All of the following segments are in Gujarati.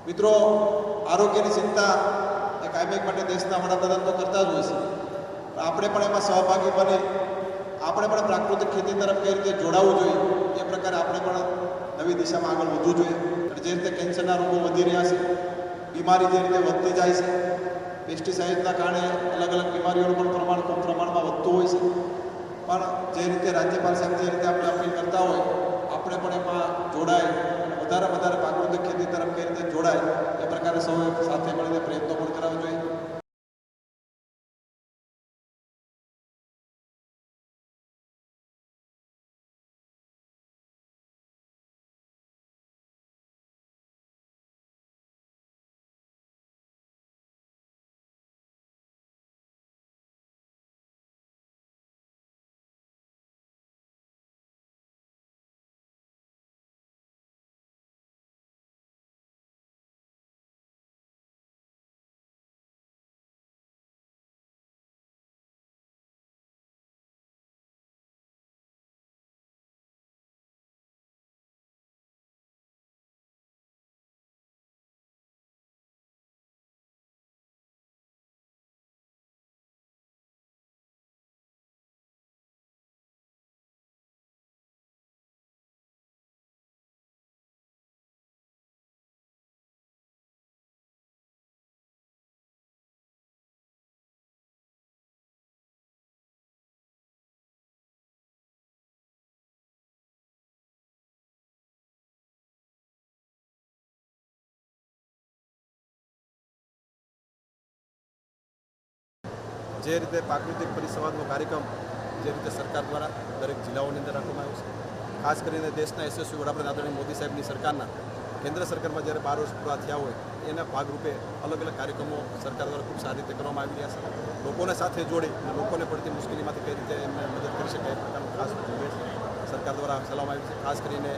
મિત્રો, આરોગ્યની ચિંતા એ કાયમી માટે દેશના વડાપ્રધાન તો કરતા જ હોય છે, પણ આપણે પણ એમાં સહભાગી બની આપણે પણ પ્રાકૃતિક ખેતી તરફ કઈ રીતે જોડાવવું જોઈએ એ પ્રકારે આપણે પણ નવી દિશામાં આગળ વધવું જોઈએ. અને જે રીતે કેન્સરના રોગો વધી રહ્યા છે, બીમારી જે રીતે વધતી જાય છે, પેસ્ટિસાઇડના કારણે અલગ અલગ બીમારીઓનું પણ પ્રમાણ ખૂબ પ્રમાણમાં વધતું હોય છે, પણ જે રીતે રાજ્યપાલ સાહેબ જે રીતે આપણે અપીલ કરતા હોય આપણે પણ એમાં જોડાય અને વધારે પ્રાકૃતિક ખેતી તરફ કઈ રીતે જોડાય એ પ્રકારે સૌએ સાથે મળીને પ્રયત્નો પણ કરાવવા જોઈએ. જે રીતે પ્રાકૃતિક પરિસંવાદનો કાર્યક્રમ જે રીતે સરકાર દ્વારા દરેક જિલ્લાઓની અંદર રાખવામાં આવ્યો છે, ખાસ કરીને દેશના યશસ્વી વડાપ્રધાન આદરણીય મોદી સાહેબની સરકારના કેન્દ્ર સરકારમાં જ્યારે 12 વર્ષ પૂરા થયા હોય એના ભાગરૂપે અલગ અલગ કાર્યક્રમો સરકાર દ્વારા ખૂબ સારી રીતે કરવામાં આવી રહ્યા છે. લોકોને સાથે જોડી અને લોકોને પડતી મુશ્કેલીમાંથી કઈ રીતે એમને મદદ કરી શકાય એ પ્રકારનું ખાસ ઝુંબેશ સરકાર દ્વારા ચલાવવામાં આવી છે. ખાસ કરીને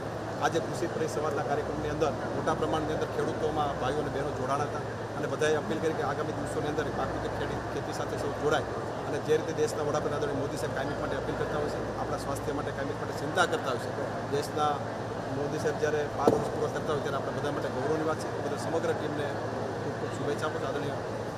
આજે કૃષિ પરિસંવાદના કાર્યક્રમની અંદર મોટા પ્રમાણની અંદર ખેડૂતોમાં ભાઈઓ અને બહેનો જોડાણ હતા અને બધાએ અપીલ કરી કે આગામી દિવસોની અંદર પ્રાકૃતિક ખેતી સાથે સૌ જોડાય અને જે રીતે દેશના વડાપ્રધાન આદરણીય મોદી સાહેબ કાયમી માટે અપીલ કરતા હોય છે, આપણા સ્વાસ્થ્ય માટે કાયમી માટે ચિંતા કરતા હોય છે, દેશના મોદી સાહેબ જ્યારે 12 વર્ષ પૂરા કરતા હોય ત્યારે આપણે બધા માટે ગૌરવની વાત છે. બધા સમગ્ર ટીમને ખૂબ ખૂબ શુભેચ્છા આપું છું. આદરણીય